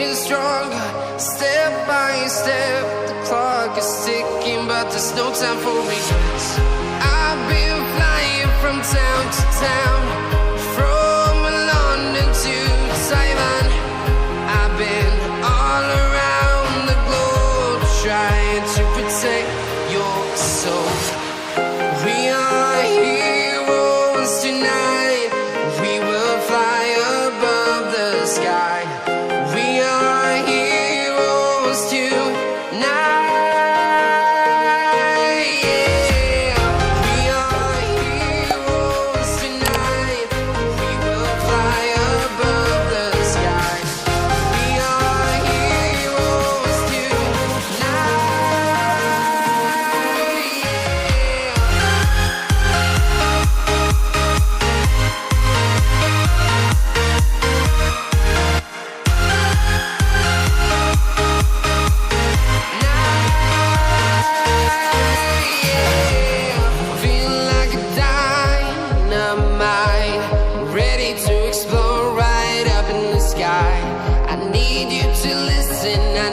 getting stronger, step by step. The clock is ticking, but there's no time for regrets. I've been flying from town to town, from London to Taiwan. I've been all around the globe trying to protect your soul. We are heroes tonight. We will fly above the sky. We are heroes tonight. Yeah. We are heroes tonight. We will fly above the sky. We are heroes tonight. Feel like a dynamite, ready to explode right up in the sky. I need you to listen. I